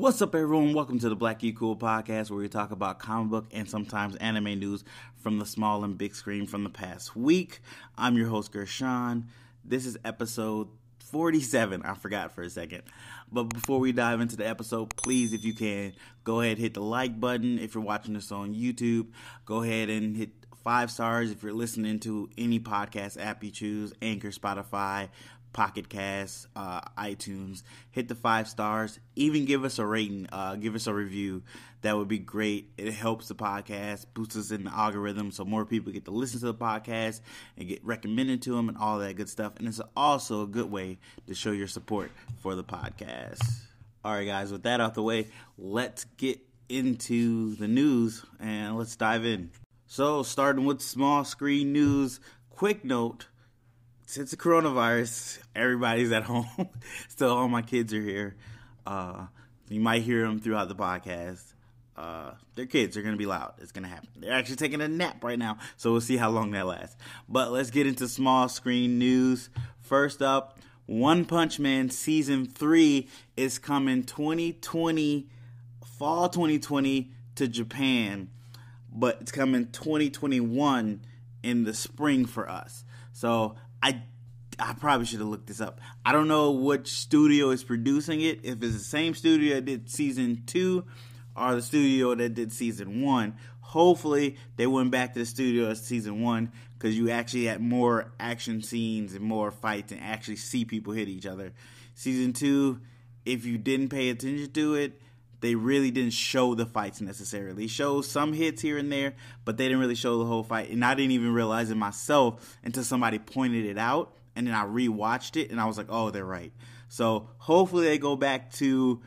What's up, everyone? Welcome to the Black Geek Cool podcast, where we talk about comic book and sometimes anime news from the small and big screen from the past week. I'm your host, Gershon. This is episode 47. I forgot for a second. But before we dive into the episode, please, if you can, go ahead and hit the like button. If you're watching this on YouTube, go ahead and hit 5 stars. If you're listening to any podcast app you choose, Anchor, Spotify, Pocket Cast, iTunes, hit the 5 stars. Even give us a rating, give us a review. That would be great. It helps the podcast, boosts us in the algorithm, so more people get to listen to the podcast and get recommended to them and all that good stuff. And it's also a good way to show your support for the podcast. All right, guys, with that out the way, let's get into the news and let's dive in. So, starting with small screen news, quick note. Since the coronavirus, everybody's at home. Still, all my kids are here. You might hear them throughout the podcast. They're kids. They're going to be loud. It's going to happen. They're actually taking a nap right now, so we'll see how long that lasts. But let's get into small screen news. First up, One Punch Man Season 3 is coming fall 2020 to Japan, but it's coming 2021 in the spring for us. So I probably should have looked this up. I don't know which studio is producing it. If it's the same studio that did Season 2 or the studio that did Season 1. Hopefully, they went back to the studio as Season 1 because you actually had more action scenes and more fights and actually see people hit each other. Season 2, if you didn't pay attention to it, they really didn't show the fights necessarily. They showed some hits here and there, but they didn't really show the whole fight. And I didn't even realize it myself until somebody pointed it out. And then I rewatched it, and I was like, oh, they're right. So hopefully they go back to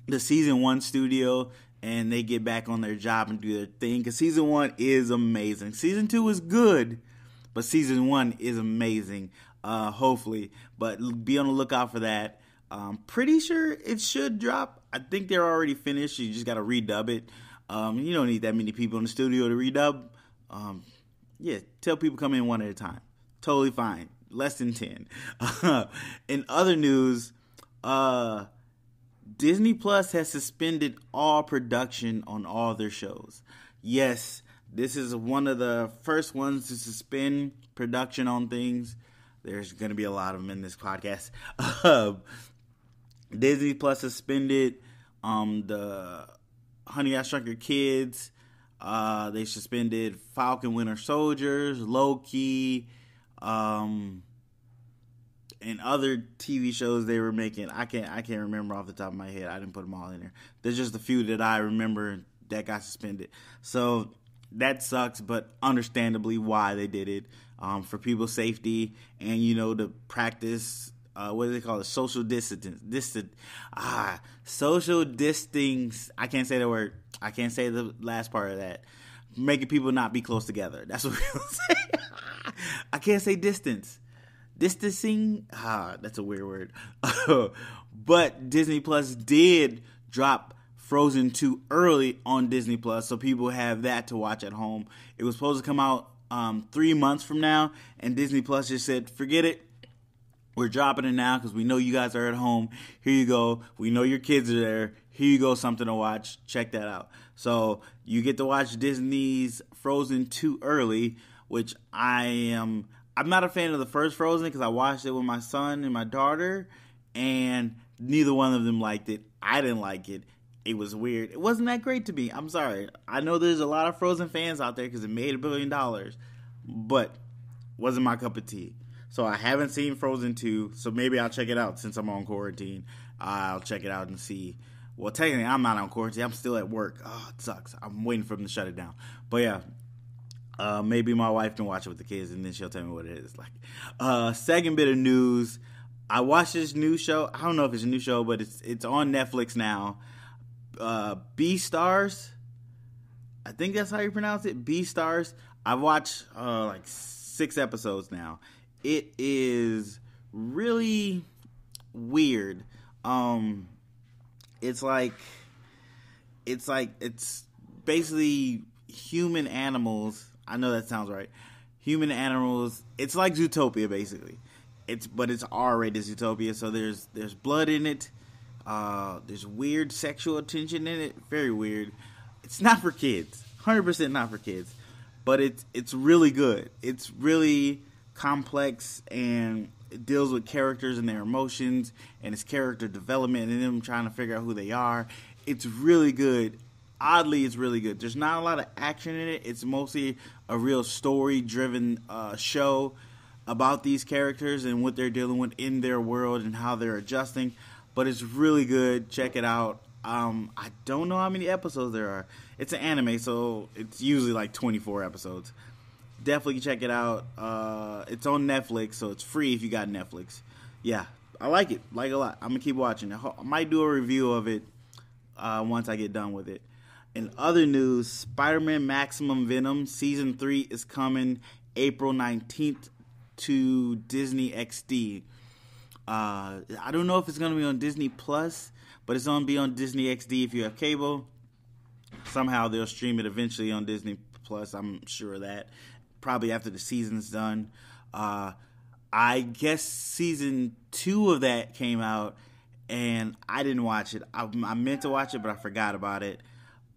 the Season 1 studio, and they get back on their job and do their thing. Because Season 1 is amazing. Season 2 is good, but Season 1 is amazing, hopefully. But be on the lookout for that. Pretty sure it should drop. I think they're already finished. You just got to redub it. You don't need that many people in the studio to redub. Tell people come in one at a time. Totally fine. Less than 10. In other news, Disney Plus has suspended all production on all their shows. Yes, this is one of the first ones to suspend production on things. There's going to be a lot of them in this podcast. Disney Plus suspended the Honey, I Shrunk Your Kids. They suspended Falcon Winter Soldiers, Loki, and other TV shows they were making. I can't remember off the top of my head. I didn't put them all in there. There's just a few that I remember that got suspended. So that sucks, but understandably why they did it. For people's safety and, to practice, what do they call it? Social distance. Social distance. I can't say the word. I can't say the last part of that. Making people not be close together. That's what people say. I can't say distance. Distancing? That's a weird word. But Disney Plus did drop Frozen 2 early on Disney Plus, so people have that to watch at home. It was supposed to come out 3 months from now, and Disney Plus just said, forget it. We're dropping it now because we know you guys are at home. Here you go. We know your kids are there. Here you go, something to watch. Check that out. So you get to watch Disney's Frozen 2 early, which I'm not a fan of the first Frozen because I watched it with my son and my daughter, and neither one of them liked it. I didn't like it. It was weird. It wasn't that great to me. I'm sorry. I know there's a lot of Frozen fans out there because it made $1 billion, but wasn't my cup of tea. So I haven't seen Frozen 2, so maybe I'll check it out since I'm on quarantine. I'll check it out and see. Well, technically, I'm not on quarantine. I'm still at work. Oh, it sucks. I'm waiting for them to shut it down. But yeah, maybe my wife can watch it with the kids, and then she'll tell me what it is like. Second bit of news. I watched this new show. I don't know if it's a new show, but it's on Netflix now. Beastars. I think that's how you pronounce it. Beastars. I've watched like 6 episodes now. It is really weird. It's basically human animals. I know that sounds right. Human animals. It's like Zootopia, basically. But it's R-rated Zootopia, so there's blood in it. There's weird sexual tension in it. Very weird. It's not for kids. 100% not for kids. But it's really good. It's really complex, and it deals with characters and their emotions and its character development and them trying to figure out who they are. It's really good. Oddly, it's really good. There's not a lot of action in it. It's mostly a real story-driven show about these characters and what they're dealing with in their world and how they're adjusting. But it's really good. Check it out. I don't know how many episodes there are. It's an anime, so it's usually like 24 episodes. Definitely check it out. It's on Netflix, so it's free if you got Netflix. Yeah, I like it. Like it a lot. I'm going to keep watching. I might do a review of it once I get done with it. In other news, Spiderman Maximum Venom Season 3 is coming April 19th to Disney XD. I don't know if it's going to be on Disney Plus, but it's going to be on Disney XD if you have cable. Somehow they'll stream it eventually on Disney Plus. I'm sure of that. Probably after the season's done. I guess Season 2 of that came out, and I didn't watch it. I meant to watch it, but I forgot about it.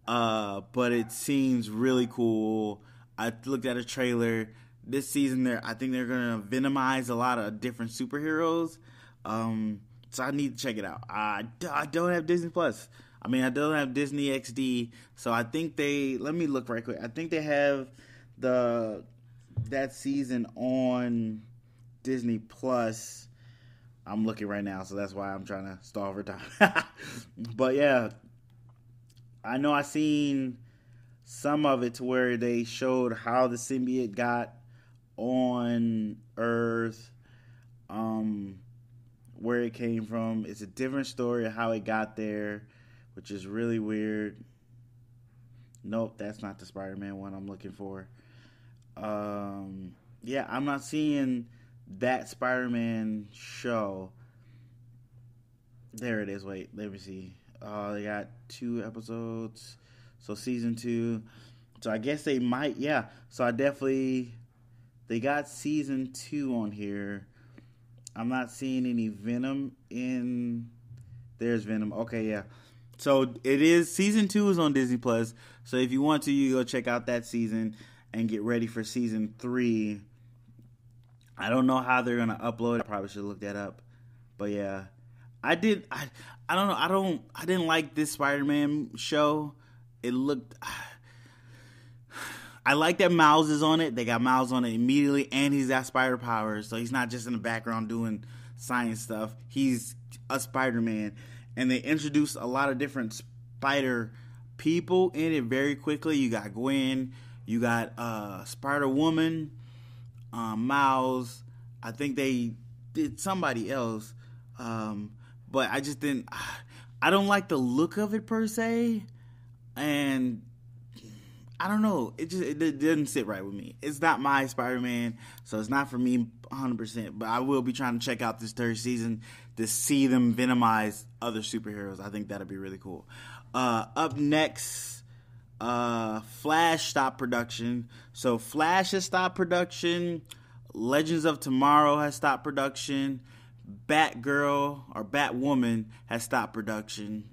But it seems really cool. I looked at a trailer. This season, I think they're going to venomize a lot of different superheroes. So I need to check it out. I don't have Disney Plus. I mean, I don't have Disney XD. So I think let me look right quick. I think they have that season on Disney Plus. I'm looking right now, so that's why I'm trying to stall for time. But yeah, I know I seen some of it to where they showed how the symbiote got on Earth, where it came from. It's a different story of how it got there, which is really weird. Nope, that's not the Spider-Man one I'm looking for. Yeah, I'm not seeing that Spider-Man show. There it is. Wait, let me see. They got 2 episodes. So season 2. So I guess they might, yeah. So they got season 2 on here. I'm not seeing any Venom in. There's Venom. Okay, yeah. So it is, season 2 is on Disney Plus. So if you want to, you go check out that season and get ready for season 3. I don't know how they're gonna upload it. I probably should look that up. But yeah, I don't know. I didn't like this Spider-Man show. It looked. I like that Miles is on it. They got Miles on it immediately, and he's got spider powers, so he's not just in the background doing science stuff. He's a Spider-Man, and they introduced a lot of different Spider people in it very quickly. You got Gwen, you got Spider-Woman, Miles. I think they did somebody else, but I just didn't. I don't like the look of it per se, and I don't know. It didn't sit right with me. It's not my Spider-Man, so it's not for me 100%. But I will be trying to check out this 3rd season to see them venomize other superheroes. I think that'd be really cool. Up next, Flash stopped production. So Flash has stopped production. Legends of Tomorrow has stopped production. Batgirl or Batwoman has stopped production.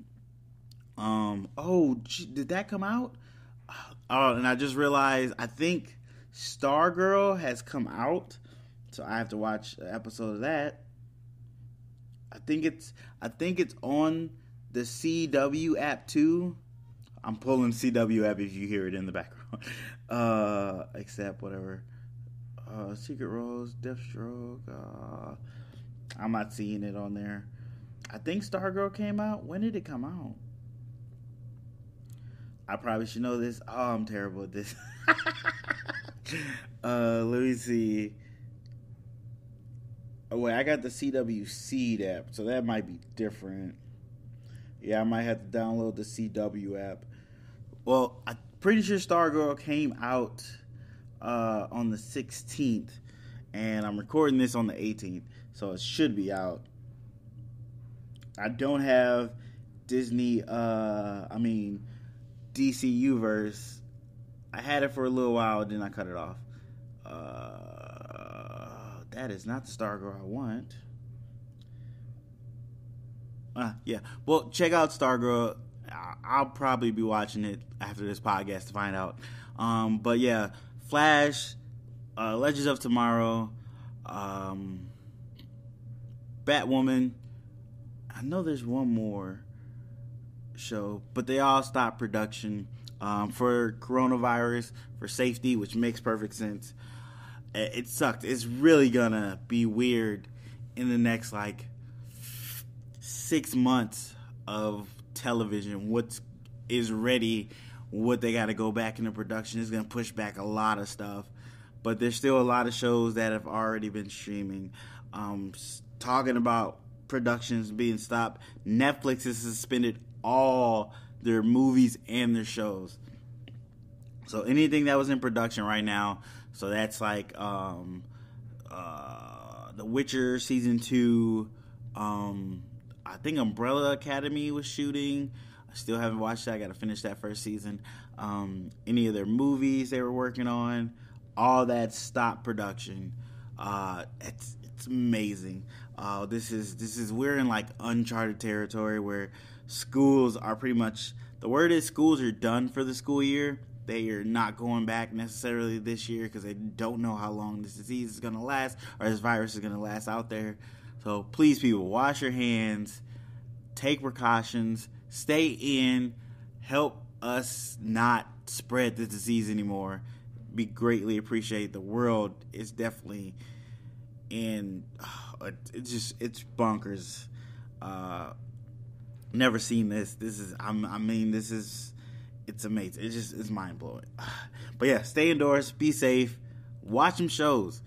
Did that come out? Oh, and I just realized, I think Stargirl has come out, so I have to watch an episode of that. I think it's on the CW app too. I'm pulling CW app if you hear it in the background. Except whatever. Secret Rose, Deathstroke. I'm not seeing it on there. I think Stargirl came out. When did it come out? I probably should know this. Oh, I'm terrible at this. Let me see. Oh, wait, I got the CW Seed app, so that might be different. Yeah, I might have to download the CW app. Well, I'm pretty sure Stargirl came out on the 16th, and I'm recording this on the 18th, so it should be out. I don't have Disney, DCUverse. I had it for a little while, then I cut it off. That is not the Stargirl I want. Yeah. Well, check out Stargirl. I'll probably be watching it after this podcast to find out. But yeah, Flash, Legends of Tomorrow, Batwoman. I know there's one more show, but they all stopped production for coronavirus, for safety, which makes perfect sense. It sucked. It's really gonna be weird in the next 6 months of television. What is ready, what they got to go back into production is gonna push back a lot of stuff. But there's still a lot of shows that have already been streaming. Talking about productions being stopped, Netflix has suspended all their movies and their shows. So anything that was in production right now, so that's The Witcher Season 2, I think Umbrella Academy was shooting. I still haven't watched that. I got to finish that first season. Any of their movies they were working on, all that stopped production. It's amazing. We're in uncharted territory where schools are pretty much, the word is schools are done for the school year. They are not going back necessarily this year because they don't know how long this disease is going to last, or this virus is going to last out there. So please, people, wash your hands, take precautions, stay in, help us not spread the disease anymore. Be greatly appreciated. The world is definitely it's bonkers. Never seen this. It's amazing. It's mind blowing. But yeah, stay indoors, be safe, watch some shows.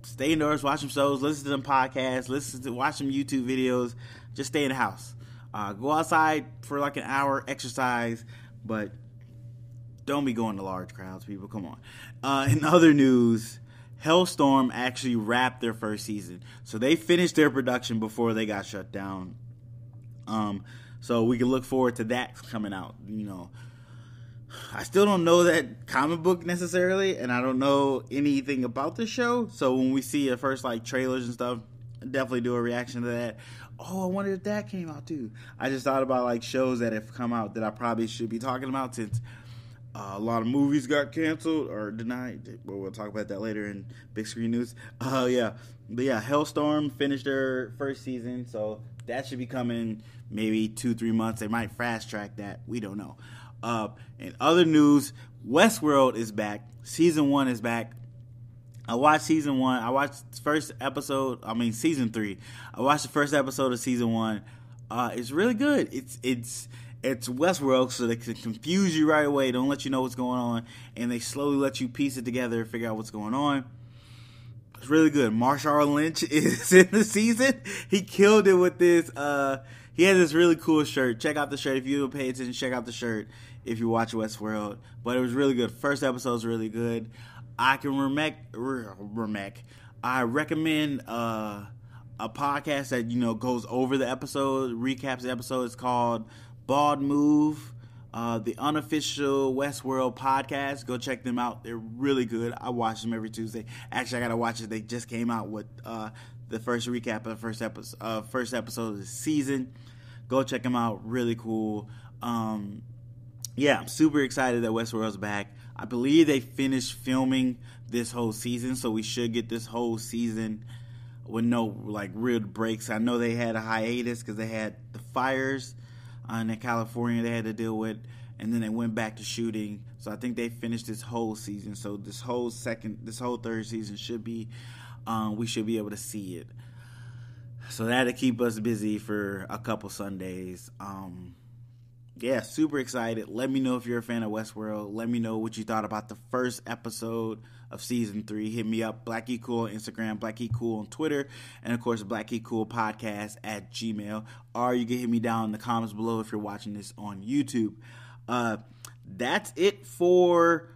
Stay indoors, watch some shows, listen to them podcasts, watch some YouTube videos. Just stay in the house. Go outside for an hour, exercise, but don't be going to large crowds, people. Come on. In other news, Helstrom actually wrapped their first season. So they finished their production before they got shut down. So we can look forward to that coming out. I still don't know that comic book necessarily, and I don't know anything about the show. So when we see the first trailers and stuff, definitely do a reaction to that. Oh, I wonder if that came out too. I just thought about shows that have come out that I probably should be talking about since a lot of movies got canceled or denied. But we'll talk about that later in big screen news. Yeah. But yeah, Helstrom finished their first season, so that should be coming maybe 2-3 months. They might fast track that. We don't know. In other news, Westworld is back. Season 1 is back. I watched season 1. I watched the first episode. Season 3. I watched the first episode of season 1. It's really good. It's Westworld, so they can confuse you right away. Don't let you know what's going on, and they slowly let you piece it together and figure out what's going on. It's really good. Marshawn Lynch is in the season. He killed it with this. He had this really cool shirt. Check out the shirt. If you don't pay attention, check out the shirt if you watch Westworld. But it was really good. First episode was really good. I recommend a podcast that goes over the episode, recaps the episode. It's called Bald Move, the unofficial Westworld podcast. Go check them out. They're really good. I watch them every Tuesday. Actually, I gotta watch it. They just came out with the first recap of the first episode of the season. Go check them out. Really cool. Yeah, I'm super excited that Westworld's back. I believe they finished filming this whole season, so we should get this whole season with no real breaks. I know they had a hiatus because they had the fires in California they had to deal with, and then they went back to shooting. So I think they finished this whole season. So this whole third season should be, we should be able to see it. So that'll keep us busy for a couple Sundays. Yeah, super excited. Let me know if you're a fan of Westworld. Let me know what you thought about the first episode of season 3. Hit me up, BlackGeekCool on Instagram, BlackGeekCool on Twitter, and of course, BlackGeekCool podcast at Gmail. Or you can hit me down in the comments below if you're watching this on YouTube. That's it for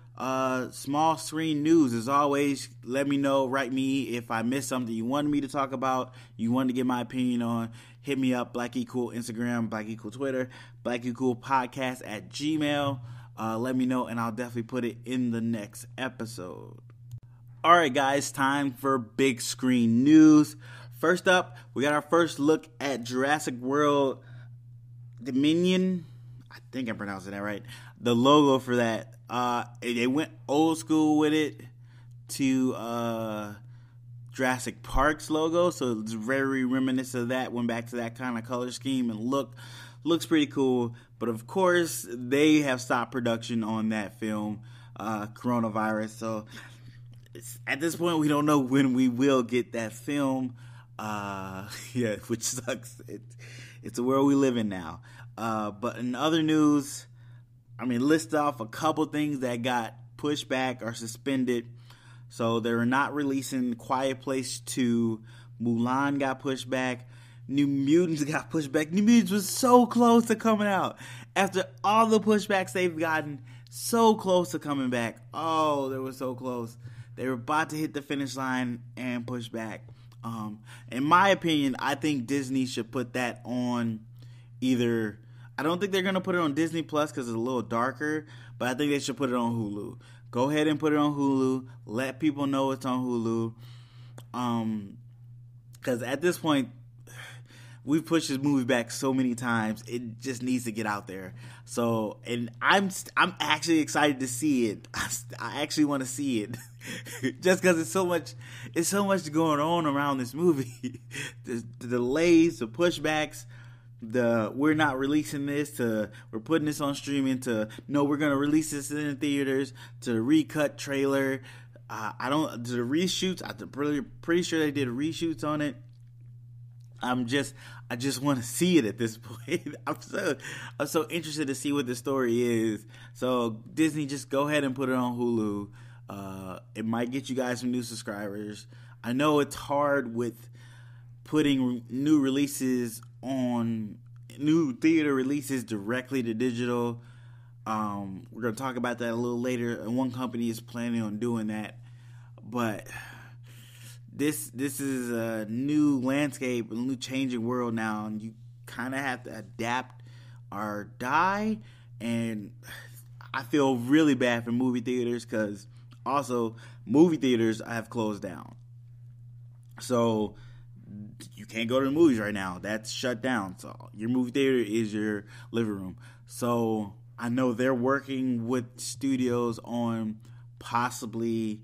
small screen news. As always, let me know, write me if I missed something you wanted me to talk about, you wanted to get my opinion on. Hit me up, BlackGeekCool Instagram, BlackGeekCool Twitter, BlackGeekCool podcast at Gmail. Let me know, and I'll definitely put it in the next episode. All right, guys, time for big screen news. First up, we got our first look at Jurassic World Dominion, I think I'm pronouncing that right. The logo for that, they went old school with it to Jurassic Park's logo, so it's very reminiscent of that. Went back to that kind of color scheme and looks pretty cool. But of course, they have stopped production on that film, coronavirus. So at this point, we don't know when we will get that film. Yeah, which sucks. It's the world we live in now. But in other news, list off a couple things that got pushed back or suspended. So they're not releasing Quiet Place 2. Mulan got pushed back. New Mutants got pushed back. New Mutants was so close to coming out. After all the pushbacks they've gotten, so close to coming back. Oh, they were so close. They were about to hit the finish line and push back. In my opinion, I think Disney should put that on either. I don't think they're going to put it on Disney Plus because it's a little darker, but I think they should put it on Hulu. Go ahead and put it on Hulu. Let people know it's on Hulu. Because at this point, we've pushed this movie back so many times. It just needs to get out there. So, and I'm actually excited to see it. I actually want to see it, just because it's so much going on around this movie. The delays, the pushbacks, we're not releasing this to we're putting this on streaming to no, we're gonna release this in the theaters to the recut trailer. The reshoots. I'm pretty sure they did reshoots on it. I just want to see it at this point. I'm so interested to see what the story is. So Disney, just go ahead and put it on Hulu. It might get you guys some new subscribers. I know it's hard with putting new theater releases directly to digital. We're gonna talk about that a little later. And one company is planning on doing that, but This is a new landscape, a new changing world now, and you kind of have to adapt or die. And I feel really bad for movie theaters because also movie theaters have closed down. So you can't go to the movies right now. That's shut down. So your movie theater is your living room. So I know they're working with studios on possibly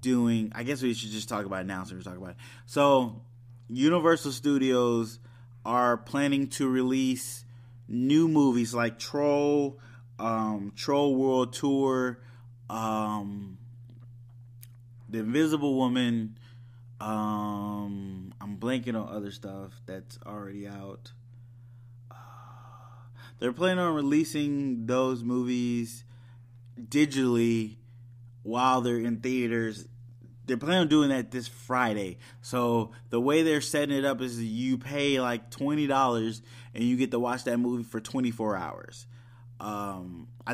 doing, I guess we should just talk about it now, so we're talking about it. So Universal Studios are planning to release new movies like Troll World Tour, The Invisible Woman. I'm blanking on other stuff that's already out. They're planning on releasing those movies digitally while they're in theaters. They're planning on doing that this Friday. So the way they're setting it up is you pay like $20 and you get to watch that movie for 24 hours. I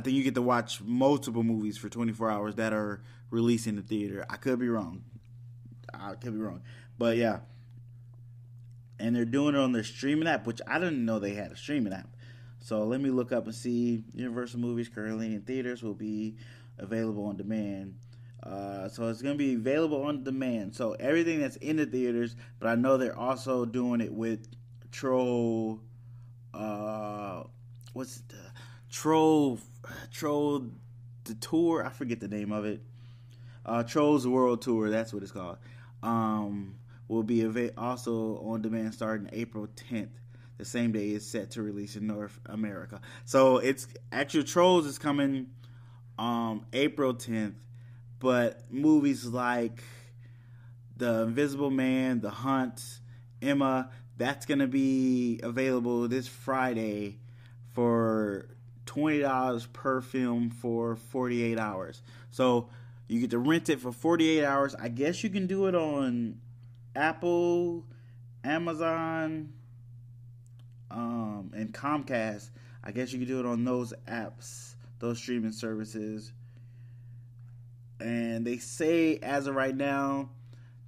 think you get to watch multiple movies for 24 hours that are released in the theater. I could be wrong. But yeah. And they're doing it on their streaming app, which I didn't know they had a streaming app. So let me look up and see. Universal movies currently in theaters will be available on demand. So it's going to be available on demand. So everything that's in the theaters, but I know they're also doing it with Troll. Troll the Tour? I forget the name of it. Trolls World Tour. That's what it's called. Will be also on demand starting April 10th. The same day it's set to release in North America. So it's actually Trolls is coming April 10th. But movies like The Invisible Man, The Hunt, Emma, that's going to be available this Friday for $20 per film for 48 hours. So you get to rent it for 48 hours. I guess you can do it on Apple, Amazon, and Comcast. I guess you can do it on those apps, those streaming services. And they say, as of right now,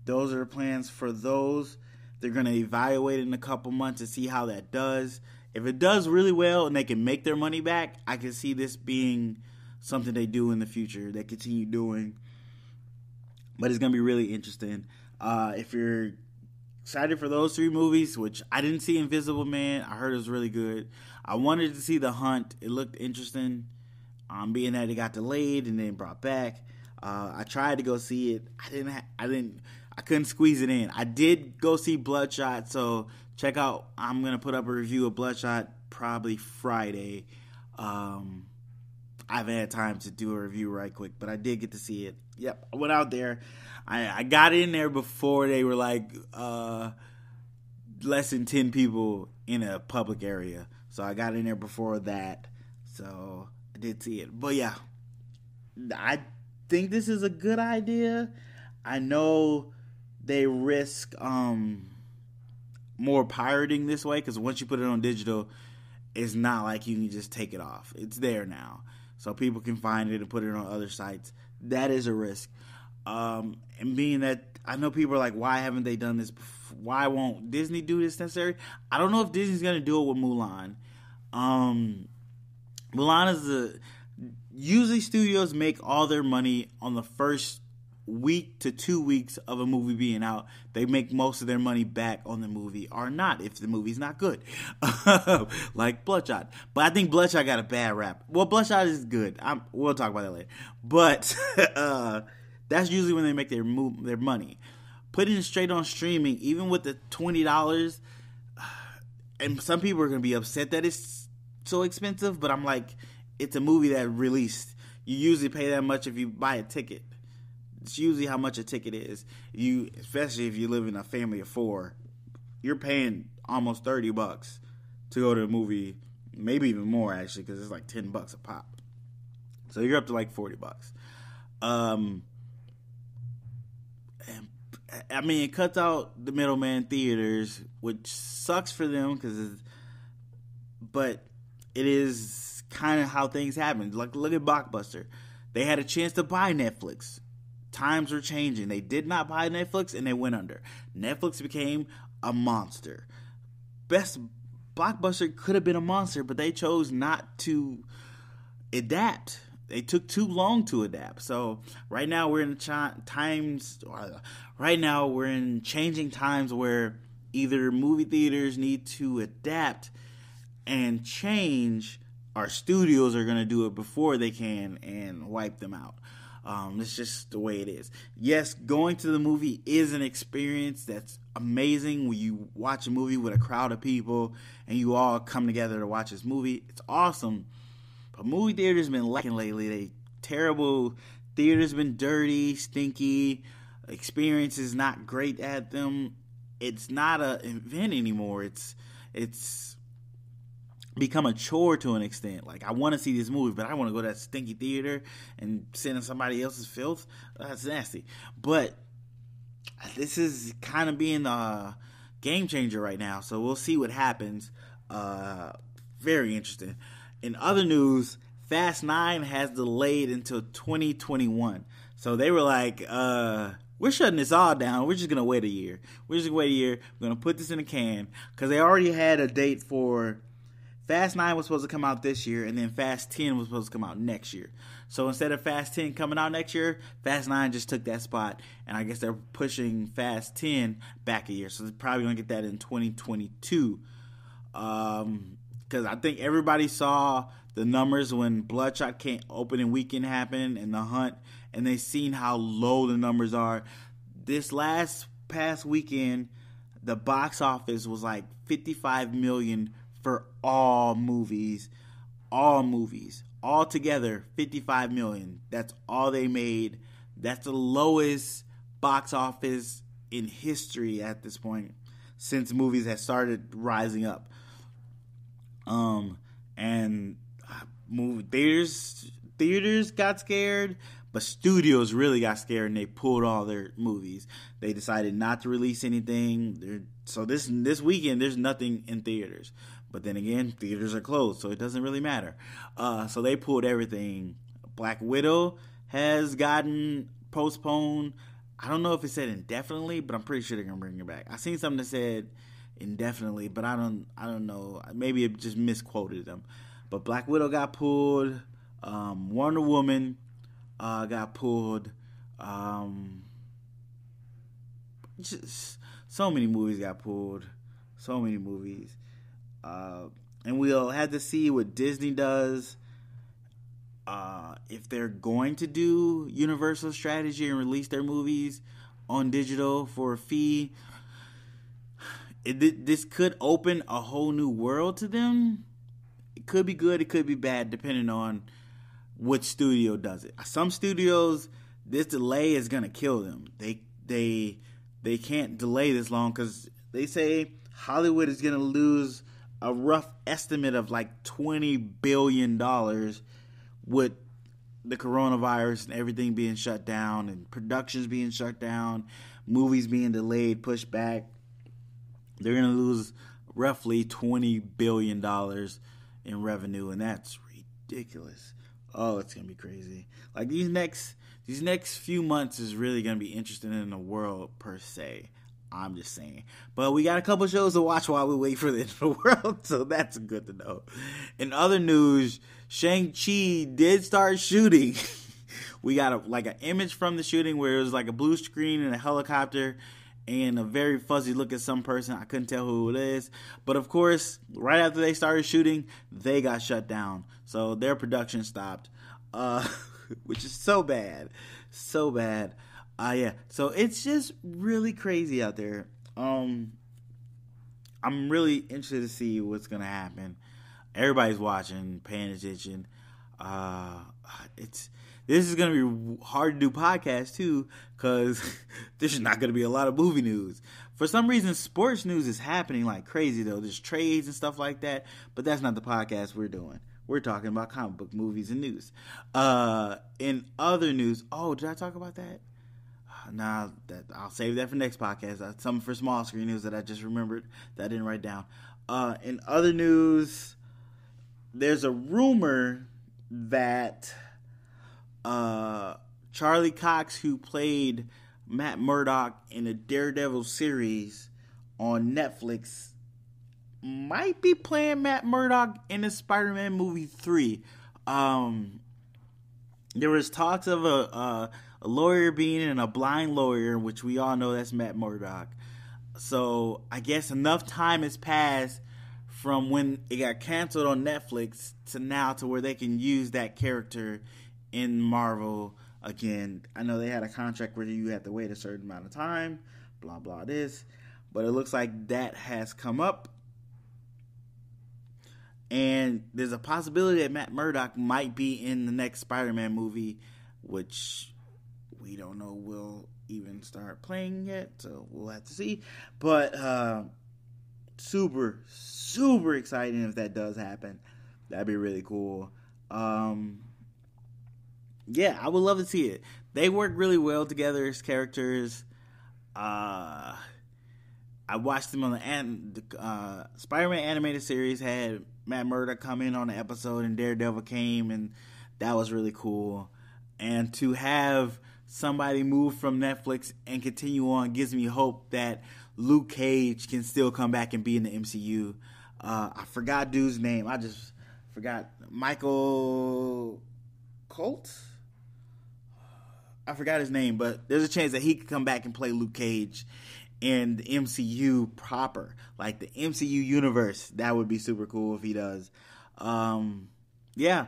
those are the plans for those. They're going to evaluate it in a couple months to see how that does. If it does really well and they can make their money back, I can see this being something they do in the future. They continue doing. But it's going to be really interesting. If you're excited for those 3 movies, which I didn't see Invisible Man. I heard it was really good. I wanted to see The Hunt. It looked interesting, being that it got delayed and then brought back. I tried to go see it. I couldn't squeeze it in. I did go see Bloodshot, so check out. I'm gonna put up a review of Bloodshot probably Friday. I haven't had time to do a review right quick, but I did get to see it. Yep, I went out there. I got in there before they were like less than 10 people in a public area. So I got in there before that. So I did see it. But yeah, I think this is a good idea. I know they risk more pirating this way, because once you put it on digital, it's not like you can just take it off. It's there now. So people can find it and put it on other sites. That is a risk. And being that I know people are like, why haven't they done this before? Why won't Disney do this necessarily? I don't know if Disney's going to do it with Mulan. Mulan is usually studios make all their money on the first week to 2 weeks of a movie being out. They make most of their money back on the movie, or not if the movie's not good. Like Bloodshot. But I think Bloodshot got a bad rap. Well, Bloodshot is good. We'll talk about that later. But that's usually when they make their money. Putting it straight on streaming, even with the $20, and some people are going to be upset that it's so expensive, but I'm like, it's a movie that released. You usually pay that much if you buy a ticket. It's usually how much a ticket is. Especially if you live in a family of 4, you're paying almost $30 to go to a movie, maybe even more actually, because it's like $10 a pop. So you're up to like $40. I mean, it cuts out the middleman theaters, which sucks for them, but it is kind of how things happen. Like, look at Blockbuster. They had a chance to buy Netflix. Times were changing. They did not buy Netflix, and they went under. Netflix became a monster. Blockbuster could have been a monster, but they chose not to adapt. They took too long to adapt. So right now we're in changing times where either movie theaters need to adapt and change, or studios are going to do it before they can and wipe them out. It's just the way it is. Yes, going to the movie is an experience that's amazing. When you watch a movie with a crowd of people and you all come together to watch this movie, it's awesome. But movie theaters been lacking lately. They terrible. Theaters been dirty, stinky. Experience is not great at them. It's not an event anymore. It's become a chore to an extent. Like, I want to see this movie, but I want to go to that stinky theater and sit in somebody else's filth. That's nasty. But this is kind of being a game changer right now. So we'll see what happens. Very interesting. In other news, Fast 9 has delayed until 2021. So they were like, we're shutting this all down. We're just going to wait a year. We're going to put this in a can. Because they already had a date for Fast 9 was supposed to come out this year, and then Fast 10 was supposed to come out next year. So instead of Fast 10 coming out next year, Fast 9 just took that spot. And I guess they're pushing Fast 10 back a year. So they're probably going to get that in 2022. Because I think everybody saw the numbers when Bloodshot opening weekend happened and The Hunt, and they seen how low the numbers are. This past weekend, the box office was like $55 million for all movies. All together, $55 million. That's all they made. That's the lowest box office in history at this point, since movies have started rising up. And movie theaters got scared, but studios really got scared and they pulled all their movies. They decided not to release anything. So this weekend there's nothing in theaters. But then again, theaters are closed, so it doesn't really matter. So they pulled everything. Black Widow has gotten postponed. I don't know if it said indefinitely, but I'm pretty sure they're gonna bring it back. I seen something that said indefinitely, but I don't know. Maybe it just misquoted them. But Black Widow got pulled. Wonder Woman got pulled. So many movies got pulled. So many movies. And we'll have to see what Disney does. If they're going to do Universal strategy and release their movies on digital for a fee. This could open a whole new world to them. It could be good, it could be bad, depending on which studio does it. Some studios, this delay is gonna kill them. They can't delay this long because they say Hollywood is gonna lose a rough estimate of like $20 billion with the coronavirus and everything being shut down and productions being shut down, movies being delayed, pushed back. They're going to lose roughly $20 billion in revenue, and that's ridiculous. Oh, it's going to be crazy. Like, these next few months is really going to be interesting in the world, per se. I'm just saying. But we got a couple shows to watch while we wait for the end of the world, so that's good to know. In other news, Shang-Chi did start shooting. We got an image from the shooting where it was like a blue screen and a helicopter and a very fuzzy look at some person. I couldn't tell who it is. But of course, right after they started shooting, they got shut down. So their production stopped, which is so bad. So bad. Yeah. So it's just really crazy out there. I'm really interested to see what's going to happen. Everybody's watching, paying attention. This is going to be hard to do podcasts, too, because there's not going to be a lot of movie news. For some reason, sports news is happening like crazy, though. There's trades and stuff like that, but that's not the podcast we're doing. We're talking about comic book movies and news. In other news, did I talk about that? Nah, I'll save that for next podcast. That's something for small screen news that I just remembered that I didn't write down. In other news, there's a rumor that Charlie Cox, who played Matt Murdock in the Daredevil series on Netflix, might be playing Matt Murdock in the Spider-Man movie 3. There was talks of a lawyer being in a blind lawyer, which we all know that's Matt Murdock. So I guess enough time has passed from when it got canceled on Netflix to now to where they can use that character in Marvel again. I know they had a contract where you had to wait a certain amount of time, blah, blah, this. But it looks like that has come up. And there's a possibility that Matt Murdock might be in the next Spider-Man movie, which we don't know will even start playing yet, so we'll have to see. But super, super exciting if that does happen. That'd be really cool. Yeah, I would love to see it. They work really well together as characters. I watched them on the Spider-Man animated series, had Matt Murdock come in on the episode, and Daredevil came, and that was really cool. And to have somebody move from Netflix and continue on gives me hope that Luke Cage can still come back and be in the MCU. I forgot dude's name. I just forgot. Michael Colt? I forgot his name, but there's a chance that he could come back and play Luke Cage in the MCU proper. Like the MCU universe. That would be super cool if he does. Yeah.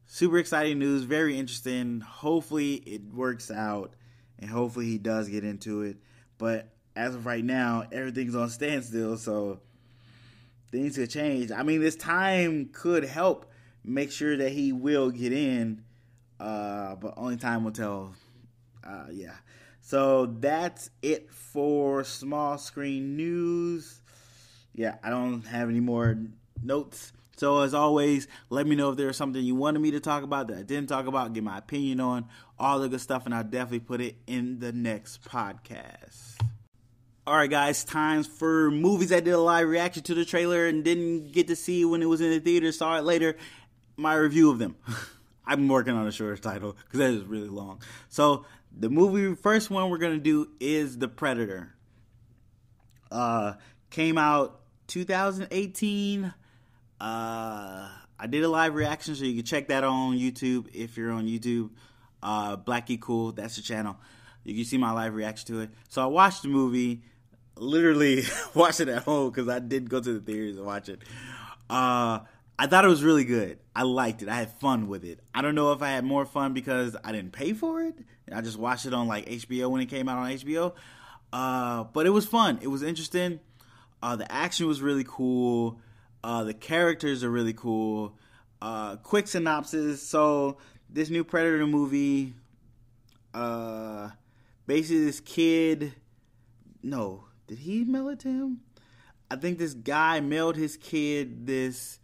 Super exciting news. Very interesting. Hopefully it works out. And hopefully he does get into it. But as of right now, everything's on standstill. So things could change. I mean, this time could help make sure that he will get in. But only time will tell. Yeah. So that's it for small screen news. Yeah, I don't have any more notes. So as always, let me know if there's something you wanted me to talk about that I didn't talk about, get my opinion on, all the good stuff, and I'll definitely put it in the next podcast. Alright guys, times for movies I did a live reaction to the trailer and didn't get to see when it was in the theater, saw it later, my review of them. I'm working on a shorter title because that is really long. So the first one we're going to do is The Predator. Came out 2018. I did a live reaction, so you can check that on YouTube if you're on YouTube. BLACKGEEKCOOL, that's the channel. You can see my live reaction to it. So I watched the movie. literally watched it at home because I didn't go to the theaters and watch it. I thought it was really good. I liked it. I had fun with it. I don't know if I had more fun because I didn't pay for it. I just watched it on like HBO when it came out on HBO. But it was fun. It was interesting. The action was really cool. The characters are really cool. Quick synopsis. So this new Predator movie, basically this kid, no, did he mail it to him? I think this guy mailed his kid this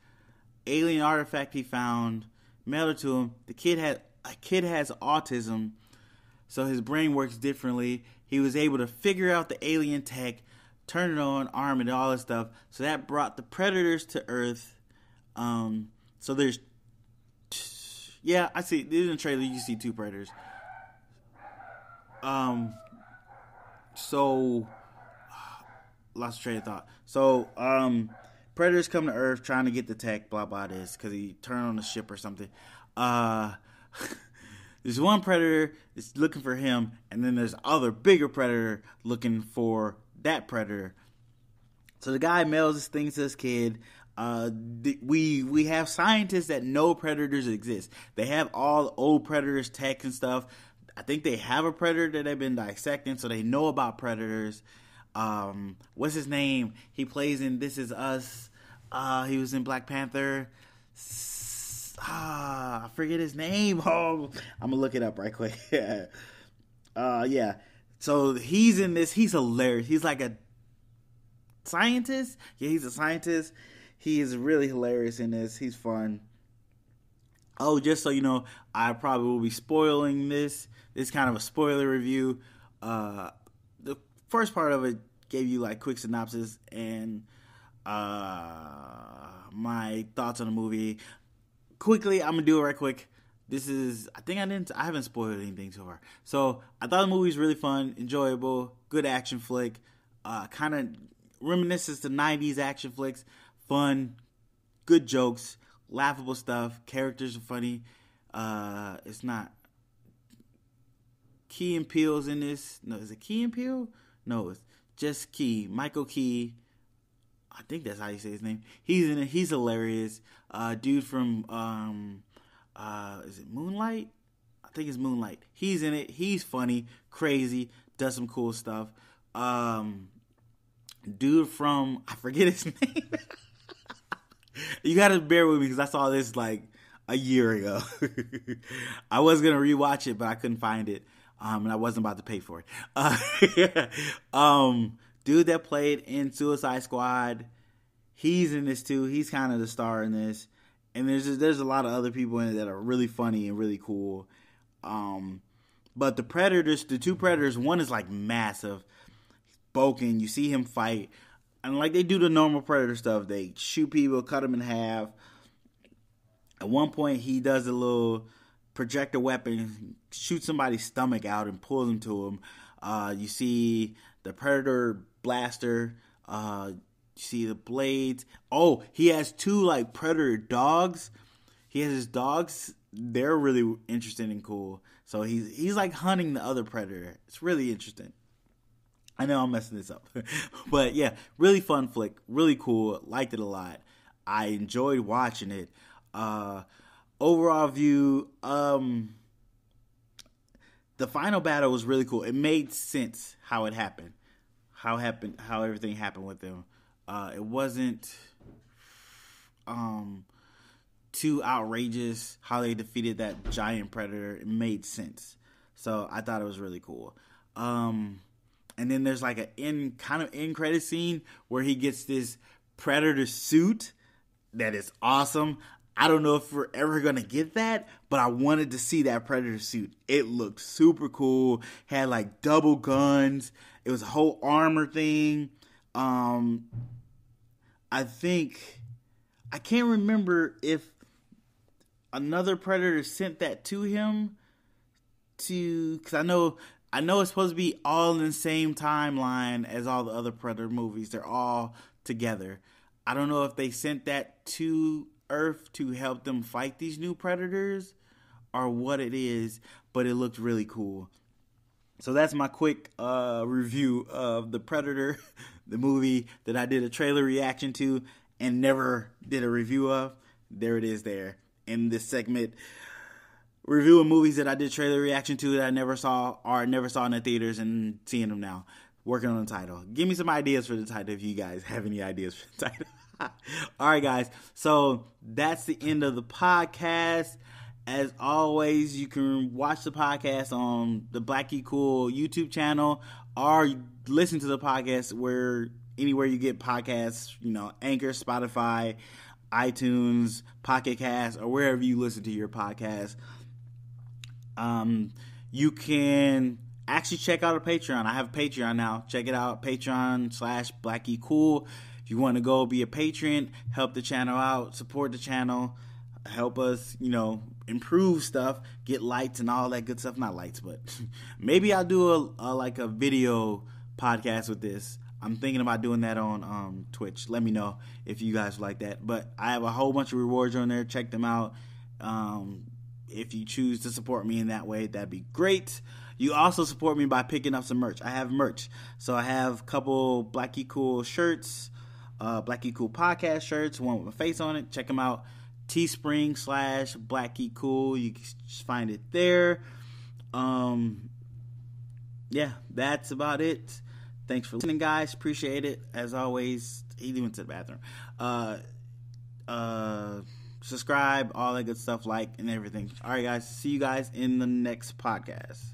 alien artifact he found, mailed it to him. The kid has autism, so his brain works differently. He was able to figure out the alien tech, turn it on, arm it, all this stuff. So that brought the Predators to Earth. So there's, yeah, I see. In the trailer, you see 2 Predators. So lost train of thought. So, Predators come to Earth trying to get the tech, blah, blah, this, because he turned on the ship or something. There's one Predator that's looking for him, and then there's other bigger Predator looking for that Predator. So the guy mails this thing to this kid. We have scientists that know Predators exist. They have all the old Predators tech and stuff. I think they have a Predator that they've been dissecting, so they know about Predators. What's his name? He plays in This Is Us. He was in Black Panther. I forget his name. Oh, I'm gonna look it up right quick. Yeah. So he's in this. He's hilarious. He's like a scientist. Yeah, he's a scientist. He is really hilarious in this. He's fun. Oh, just so you know, I probably will be spoiling this. This is kind of a spoiler review. The first part of it gave you like quick synopsis and my thoughts on the movie. Quickly, I'm gonna do it right quick. This is, I haven't spoiled anything so far. So I thought the movie was really fun, enjoyable, good action flick. Kind of reminiscent to 90s action flicks. Fun, good jokes, laughable stuff. Characters are funny. It's not Key and Peele's in this. No, is it Key and Peele? No, it's just Key. Michael Key. I think that's how you say his name. He's in it. He's hilarious. Dude from is it Moonlight? I think it's Moonlight. He's in it. He's funny, crazy, does some cool stuff. Dude from, I forget his name. You gotta bear with me because I saw this like a year ago. I was gonna rewatch it, but I couldn't find it. And I wasn't about to pay for it. Dude that played in Suicide Squad, he's in this too. He's kind of the star in this. And there's a lot of other people in it that are really funny and really cool. But the Predators, the 2 Predators, one is like massive, bulking. You see him fight, and like they do the normal Predator stuff. They shoot people, cut them in half. At one point, he does a little projector weapon, shoots somebody's stomach out and pulls them to him. You see the Predator blaster. You see the blades. Oh, he has 2 like Predator dogs. He has his dogs. They're really interesting and cool. So he's like hunting the other Predator. It's really interesting. I know I'm messing this up. But yeah, really fun flick. Really cool. Liked it a lot. I enjoyed watching it. Overall view, the final battle was really cool. It made sense how it happened. How everything happened with them. It wasn't too outrageous how they defeated that giant Predator. It made sense. So I thought it was really cool. And then there's like an end credit scene where he gets this Predator suit that is awesome. I don't know if we're ever going to get that, but I wanted to see that Predator suit. It looked super cool. Had like double guns. It was a whole armor thing. I can't remember if another Predator sent that to him because I know it's supposed to be all in the same timeline as all the other Predator movies. They're all together. I don't know if they sent that to Earth to help them fight these new Predators or what it is, but it looked really cool. So that's my quick review of The Predator, the movie that I did a trailer reaction to and never did a review of. There it is there in this segment. Reviewing movies that I did trailer reaction to that I never saw or never saw in the theaters and seeing them now. Working on the title. Give me some ideas for the title if you guys have any ideas for the title. All right, guys. So that's the end of the podcast. As always, you can watch the podcast on the Black Geek Cool YouTube channel or listen to the podcast anywhere you get podcasts, Anchor, Spotify, iTunes, Pocket Cast, or wherever you listen to your podcast. You can actually check out our Patreon. I have a Patreon now. Check it out, Patreon.com/BlackGeekCool. If you want to go be a patron, help the channel out, support the channel, help us, improve stuff, get lights and all that good stuff. Not lights, but maybe I'll do a video podcast with this. I'm thinking about doing that on Twitch. Let me know if you guys like that. But I have a whole bunch of rewards on there. Check them out. If you choose to support me in that way, that'd be great. You also support me by picking up some merch. I have merch. So I have a couple Black Geek Cool shirts, Black Geek Cool podcast shirts, one with my face on it. Check them out. Teespring/Black Geek Cool. You can just find it there. Yeah, that's about it. Thanks for listening, guys. Appreciate it. As always, he went to the bathroom. Subscribe, all that good stuff, like, and everything. All right, guys. See you guys in the next podcast.